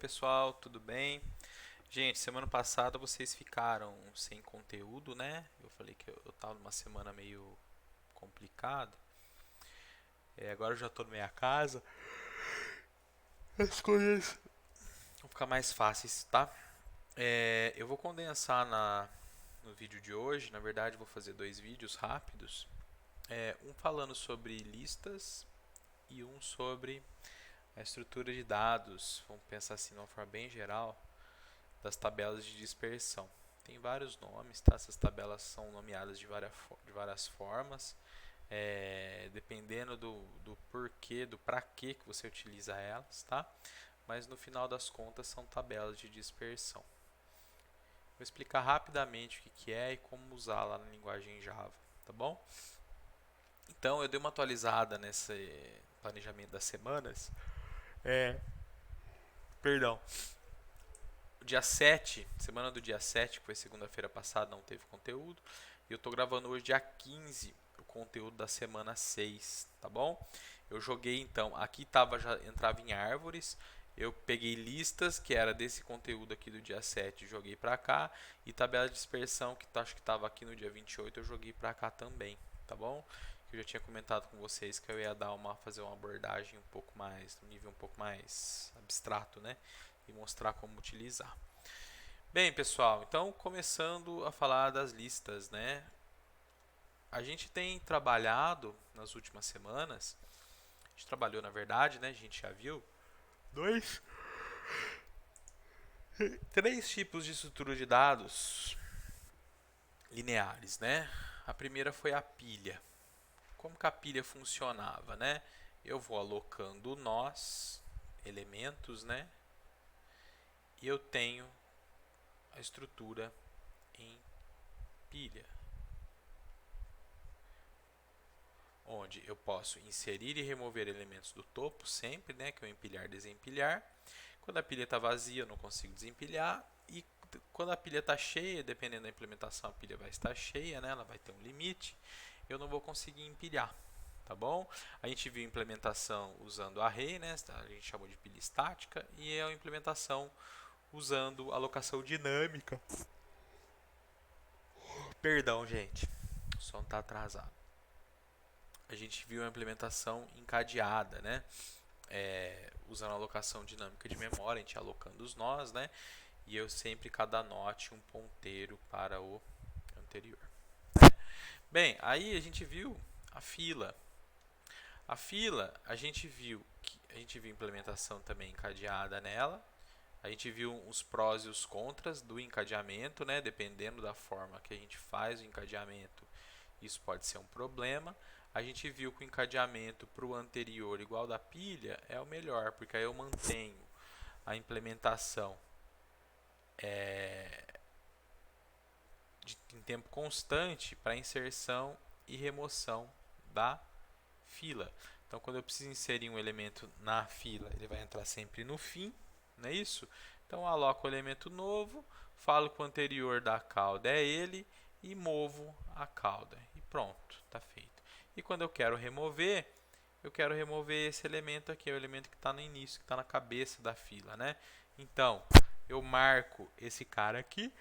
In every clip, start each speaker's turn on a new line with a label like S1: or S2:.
S1: pessoal, tudo bem? Gente, semana passada vocês ficaram sem conteúdo, né? Eu falei que eu tava numa semana meio complicada. Agora eu já tô na minha casa. As coisas vão ficar mais fáceis, tá? Eu vou condensar no vídeo de hoje. Na verdade, vou fazer dois vídeos rápidos. Um falando sobre listas e um sobre a estrutura de dados. Vamos pensar assim de uma forma bem geral das tabelas de dispersão. Tem vários nomes, tá? Essas tabelas são nomeadas de várias formas, dependendo do porquê, do para que você utiliza elas, tá? Mas no final das contas são tabelas de dispersão. Vou explicar rapidamente o que é e como usá-la na linguagem Java, tá bom? Então eu dei uma atualizada nesse planejamento das semanas. Perdão. Dia 7, semana do dia 7, que foi segunda-feira passada, não teve conteúdo. E eu tô gravando hoje dia 15, o conteúdo da semana 6, tá bom? Eu joguei então, aqui já entrava em árvores. Eu peguei listas que era desse conteúdo aqui do dia 7, joguei para cá, e tabela de dispersão que acho que estava aqui no dia 28, eu joguei para cá também, tá bom? Eu já tinha comentado com vocês que eu ia fazer uma abordagem um pouco mais, um nível um pouco mais abstrato, né? E mostrar como utilizar. Bem, pessoal, então começando a falar das listas, né? A gente tem trabalhado nas últimas semanas, a gente trabalhou na verdade, né? A gente já viu dois, três tipos de estrutura de dados lineares, né? A primeira foi a pilha. Como que a pilha funcionava, né? Eu vou alocando nós, elementos, né? E eu tenho a estrutura em pilha, onde eu posso inserir e remover elementos do topo sempre, né, que é o empilhar, desempilhar. Quando a pilha está vazia, eu não consigo desempilhar, e quando a pilha está cheia, dependendo da implementação, a pilha vai estar cheia, né, ela vai ter um limite, eu não vou conseguir empilhar. Tá bom? A gente viu implementação usando array, né? A gente chamou de pilha estática, e a implementação usando alocação dinâmica. Perdão, gente, o som está atrasado. A gente viu a implementação encadeada, né? Usando a alocação dinâmica de memória, a gente alocando os nós, né? E eu sempre cada nó tinha um ponteiro para o anterior. Bem, aí a gente viu a fila. A fila, a gente viu implementação também encadeada nela. A gente viu os prós e os contras do encadeamento, né? Dependendo da forma que a gente faz o encadeamento, isso pode ser um problema. A gente viu que o encadeamento para o anterior igual da pilha é o melhor, porque aí eu mantenho a implementação em tempo constante para inserção e remoção da fila. Então, quando eu preciso inserir um elemento na fila, ele vai entrar sempre no fim, não é isso? Então, eu aloco o elemento novo, falo que o anterior da cauda é ele e movo a cauda. E pronto, está feito. E quando eu quero remover esse elemento aqui, é o elemento que está no início, que está na cabeça da fila, né? Então, eu marco esse cara aqui,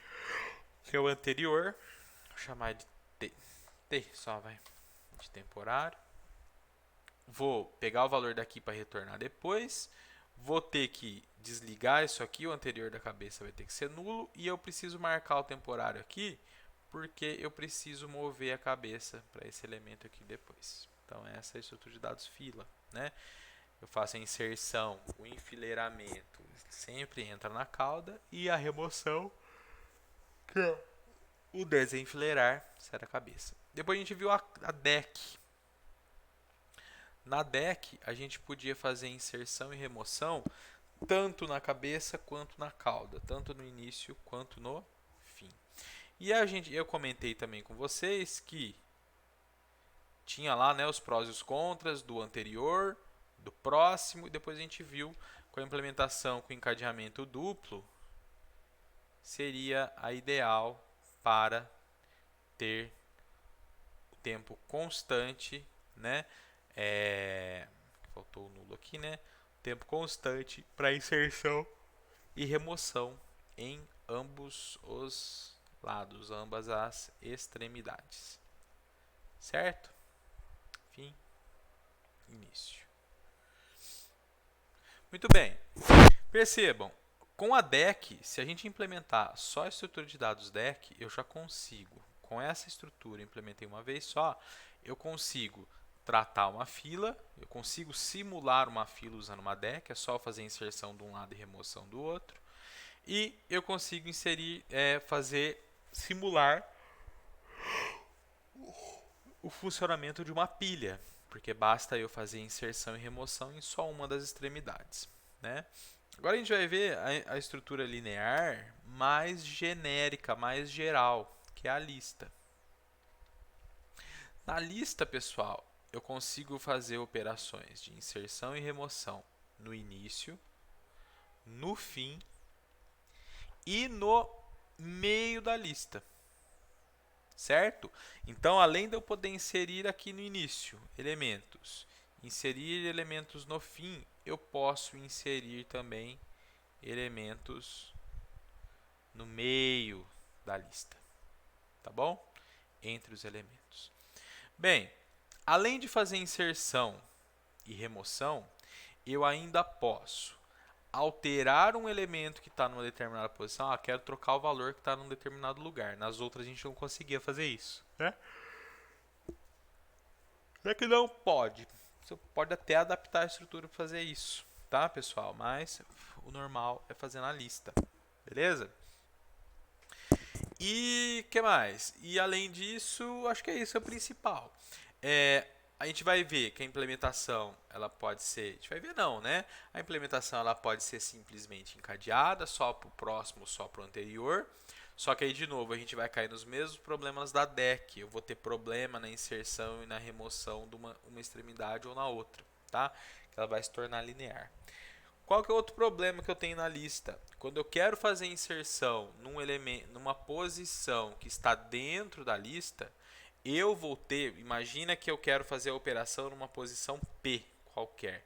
S1: que é o anterior, vou chamar de T só, vai, de temporário. Vou pegar o valor daqui para retornar depois. Vou ter que desligar isso aqui, o anterior da cabeça vai ter que ser nulo. E eu preciso marcar o temporário aqui, porque eu preciso mover a cabeça para esse elemento aqui depois. Então essa é a estrutura de dados fila, né? Eu faço a inserção, o enfileiramento sempre entra na cauda, e a remoção, que é o desenfileirar, sai da cabeça. Depois a gente viu a deck. Na deck, a gente podia fazer inserção e remoção tanto na cabeça quanto na cauda, tanto no início quanto no fim. E eu comentei também com vocês que tinha lá, né, os prós e os contras do anterior, do próximo, e depois a gente viu com a implementação com encadeamento duplo seria a ideal para ter o tempo constante, né? Faltou o nulo aqui, né? Tempo constante para inserção e remoção em ambos os lados, ambas as extremidades. Certo? Fim, início. Muito bem. Percebam, com a DEC, se a gente implementar só a estrutura de dados DEC, eu já consigo, com essa estrutura, implementei uma vez só, eu consigo tratar uma fila, eu consigo simular uma fila usando uma DEC, é só fazer inserção de um lado e remoção do outro, e eu consigo inserir, simular o funcionamento de uma pilha, porque basta eu fazer inserção e remoção em só uma das extremidades, né? Agora a gente vai ver a estrutura linear mais genérica, mais geral, que é a lista. Na lista, pessoal, eu consigo fazer operações de inserção e remoção no início, no fim e no meio da lista. Certo? Então, além de eu poder inserir aqui no início elementos, inserir elementos no fim, eu posso inserir também elementos no meio da lista. Tá bom? Entre os elementos. Bem, além de fazer inserção e remoção, eu ainda posso alterar um elemento que está numa determinada posição. Ah, quero trocar o valor que está num determinado lugar. Nas outras a gente não conseguia fazer isso, né? É que não pode. Você pode até adaptar a estrutura para fazer isso, tá, pessoal? Mas o normal é fazer na lista, beleza? E que mais? E além disso, acho que é isso, é o principal. A gente vai ver que a implementação, ela pode ser, a gente vai ver não, né? A implementação ela pode ser simplesmente encadeada, só para o próximo, só para o anterior. Só que aí, de novo, a gente vai cair nos mesmos problemas da DEC. Eu vou ter problema na inserção e na remoção de uma extremidade ou na outra, tá? Ela vai se tornar linear. Qual que é outro problema que eu tenho na lista? Quando eu quero fazer inserção num elemento, numa posição que está dentro da lista, eu vou ter, imagina que eu quero fazer a operação numa posição P qualquer.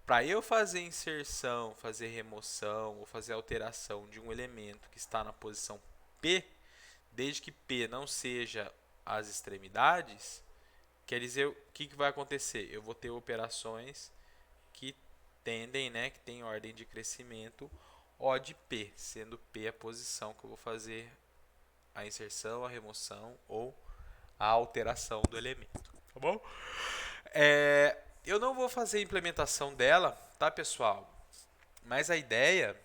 S1: Para eu fazer inserção, fazer remoção ou fazer alteração de um elemento que está na posição P, desde que P não seja as extremidades, quer dizer, o que vai acontecer? Eu vou ter operações que tendem, né, que tem ordem de crescimento O de P, sendo P a posição que eu vou fazer a inserção, a remoção ou a alteração do elemento, tá bom? Eu não vou fazer a implementação dela, tá, pessoal? Mas a ideia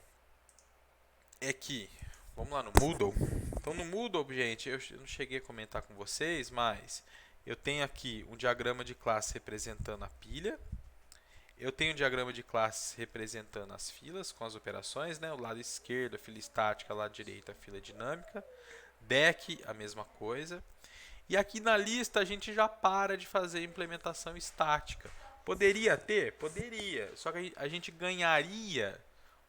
S1: é que, vamos lá no Moodle. Então no Moodle, gente, eu não cheguei a comentar com vocês, mas eu tenho aqui um diagrama de classe representando a pilha. Eu tenho um diagrama de classes representando as filas com as operações, né? O lado esquerdo, a fila estática, o lado direito, a fila dinâmica. DEC, a mesma coisa. E aqui na lista a gente já para de fazer implementação estática. Poderia ter? Poderia. Só que a gente ganharia.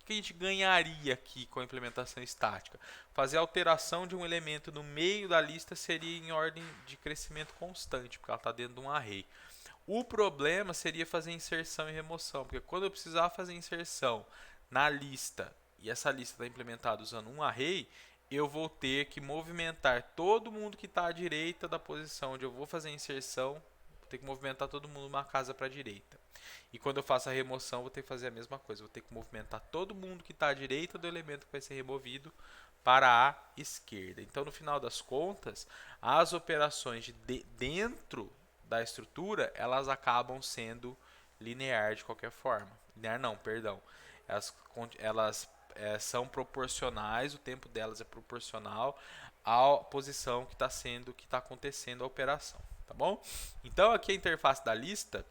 S1: O que a gente ganharia aqui com a implementação estática? Fazer alteração de um elemento no meio da lista seria em ordem de crescimento constante, porque ela está dentro de um array. O problema seria fazer inserção e remoção, porque quando eu precisar fazer inserção na lista, e essa lista está implementada usando um array, eu vou ter que movimentar todo mundo que está à direita da posição onde eu vou fazer a inserção, vou ter que movimentar todo mundo uma casa para a direita. E quando eu faço a remoção, vou ter que fazer a mesma coisa, vou ter que movimentar todo mundo que está à direita do elemento que vai ser removido para a esquerda. Então, no final das contas, as operações dentro da estrutura, elas acabam sendo linear de qualquer forma. Linear não, perdão. Elas são proporcionais, o tempo delas é proporcional à posição que está acontecendo a operação, tá bom? Então aqui a interface da lista,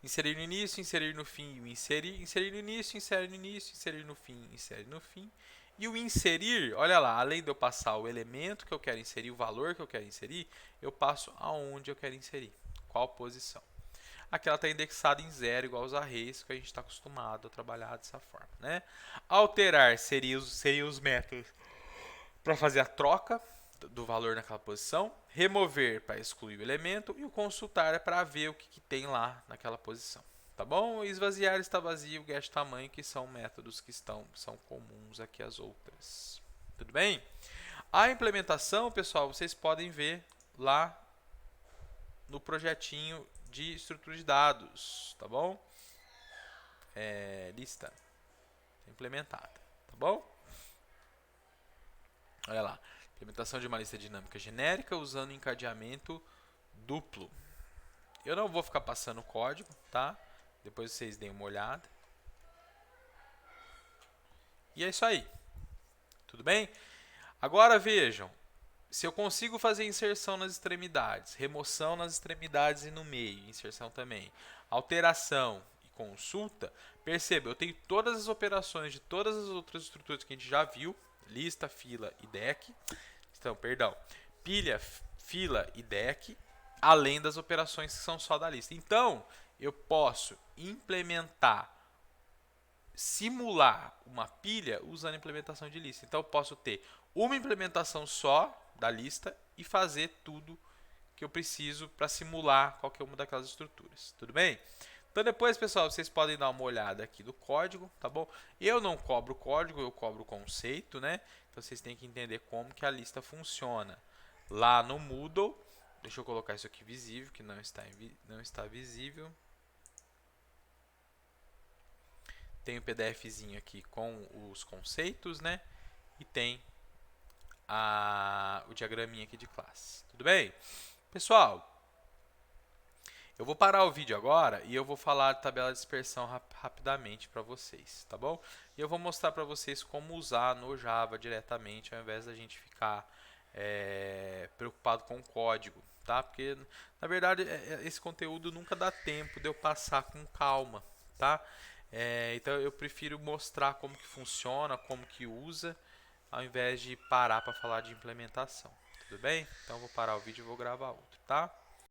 S1: inserir no início, inserir no fim, inserir no início, insere no início, inserir no fim, insere no fim. E o inserir, olha lá, além de eu passar o elemento que eu quero inserir, o valor que eu quero inserir, eu passo aonde eu quero inserir, qual posição. Aqui ela está indexada em 0, igual aos arrays, que a gente está acostumado a trabalhar dessa forma, né? Alterar seriam os métodos para fazer a troca do valor naquela posição. Remover para excluir o elemento. E o consultar é para ver o que tem lá naquela posição. Tá bom? Esvaziar está vazio, get tamanho, que são métodos que são comuns aqui às outras. Tudo bem? A implementação, pessoal, vocês podem ver lá no projetinho de estrutura de dados, tá bom? Lista implementada, tá bom? Olha lá, implementação de uma lista dinâmica genérica usando encadeamento duplo. Eu não vou ficar passando o código, tá? Depois vocês deem uma olhada. E é isso aí. Tudo bem? Agora vejam, se eu consigo fazer inserção nas extremidades, remoção nas extremidades e no meio, inserção também, alteração e consulta, perceba, eu tenho todas as operações de todas as outras estruturas que a gente já viu, lista, fila e deck, então, perdão, pilha, fila e deck, além das operações que são só da lista. Então, eu posso implementar, simular uma pilha usando a implementação de lista. Então, eu posso ter uma implementação só da lista e fazer tudo que eu preciso para simular qualquer uma daquelas estruturas. Tudo bem? Então, depois, pessoal, vocês podem dar uma olhada aqui no código, tá bom? Eu não cobro código, eu cobro conceito, né? Então, vocês têm que entender como que a lista funciona. Lá no Moodle, deixa eu colocar isso aqui visível, que não está visível. Tem o PDFzinho aqui com os conceitos, né? E tem o diagraminha aqui de classe. Tudo bem? Pessoal, eu vou parar o vídeo agora e eu vou falar de tabela de dispersão rapidamente para vocês, tá bom? E eu vou mostrar para vocês como usar no Java diretamente, ao invés da gente ficar preocupado com o código, tá? Porque, na verdade, esse conteúdo nunca dá tempo de eu passar com calma, tá? Então, eu prefiro mostrar como que funciona, como que usa, ao invés de parar para falar de implementação. Tudo bem? Então, eu vou parar o vídeo e vou gravar outro, tá?